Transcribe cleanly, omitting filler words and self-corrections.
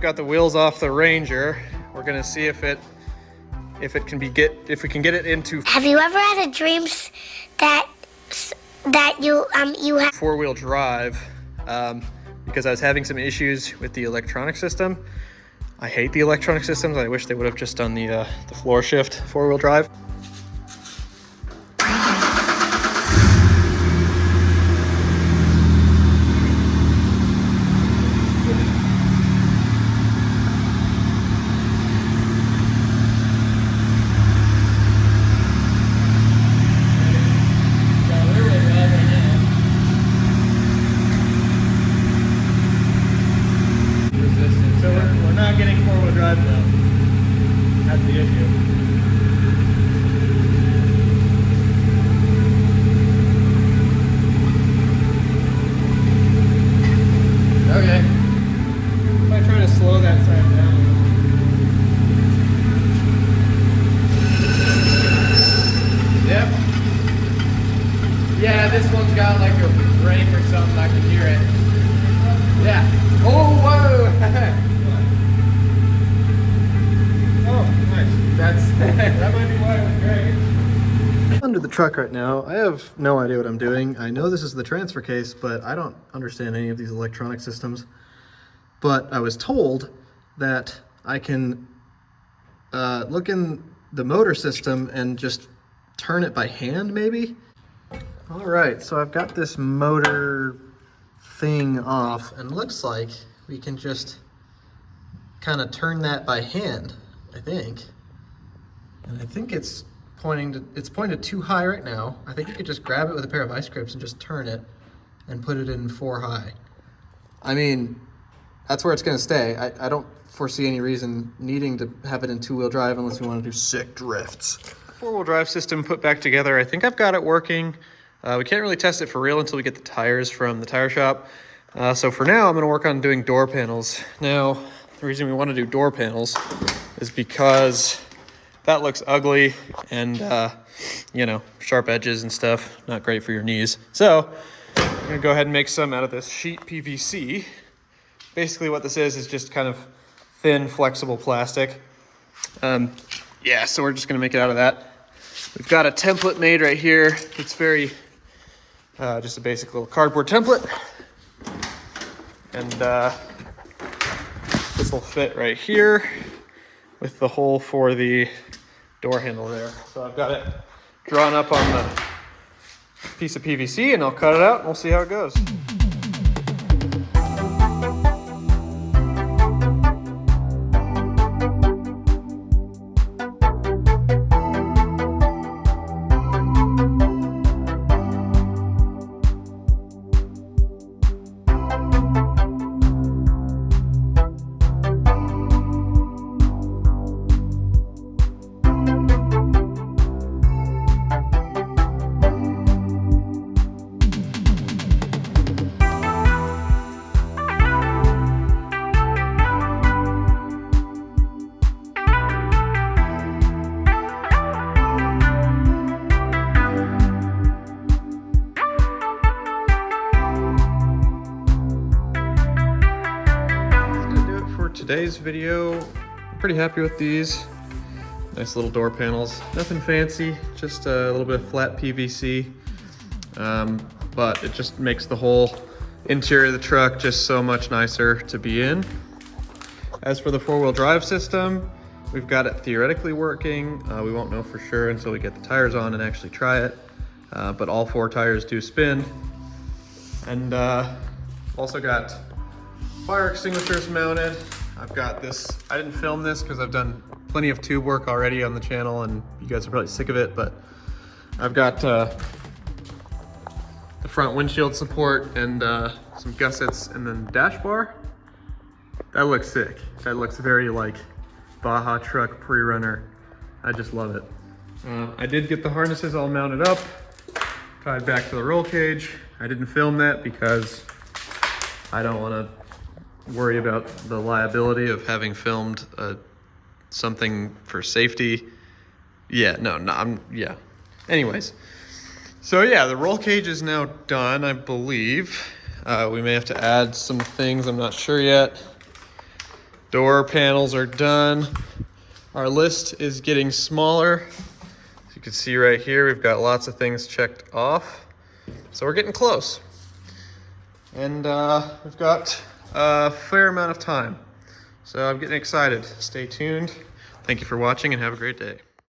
got the wheels off the Ranger. We're gonna see if we can get it into. Have you ever had a dream that you have 4-wheel drive? Because I was having some issues with the electronic system. I hate the electronic systems. I wish they would have just done the floor shift 4-wheel drive. Yeah, this one's got like a brake or something, I can hear it. Yeah. Oh, whoa! Oh, nice. That might be why it was great. Under the truck right now. I have no idea what I'm doing. I know this is the transfer case, but I don't understand any of these electronic systems. But I was told that I can look in the motor system and just turn it by hand, maybe? All right, so I've got this motor thing off, and looks like we can just kind of turn that by hand, I think. And I think it's pointed too high right now. I think you could just grab it with a pair of ice grips and just turn it and put it in 4 high. I mean, that's where it's gonna stay. I don't foresee any reason needing to have it in 2-wheel drive unless we want to do sick drifts. 4-wheel drive system put back together. I think I've got it working. We can't really test it for real until we get the tires from the tire shop. So for now, I'm gonna work on doing door panels. Now, the reason we wanna do door panels is because that looks ugly and, you know, sharp edges and stuff, not great for your knees. So I'm gonna go ahead and make some out of this sheet PVC. Basically what this is just kind of thin, flexible plastic. Yeah, so we're just gonna make it out of that. We've got a template made right here. It's very, just a basic little cardboard template. And this will fit right here with the hole for the door handle there. So I've got it drawn up on the piece of PVC, and I'll cut it out and we'll see how it goes. Today's video, I'm pretty happy with these. Nice little door panels. Nothing fancy, just a little bit of flat PVC. But it just makes the whole interior of the truck just so much nicer to be in. As for the 4-wheel drive system, we've got it theoretically working. We won't know for sure until we get the tires on and actually try it. But all 4 tires do spin. And also got fire extinguishers mounted. I've got this, I didn't film this because I've done plenty of tube work already on the channel and you guys are probably sick of it, but I've got the front windshield support and some gussets and then the dash bar. That looks sick. That looks very like Baja truck pre-runner. I just love it. I did get the harnesses all mounted up, tied back to the roll cage. I didn't film that because I don't want to worry about the liability of having filmed something for safety. Yeah, yeah. Anyways, so yeah, the roll cage is now done, I believe. We may have to add some things, I'm not sure yet. Door panels are done. Our list is getting smaller. As you can see right here, we've got lots of things checked off. So we're getting close. And we've got a fair amount of time. So I'm getting excited. Stay tuned. Thank you for watching and have a great day.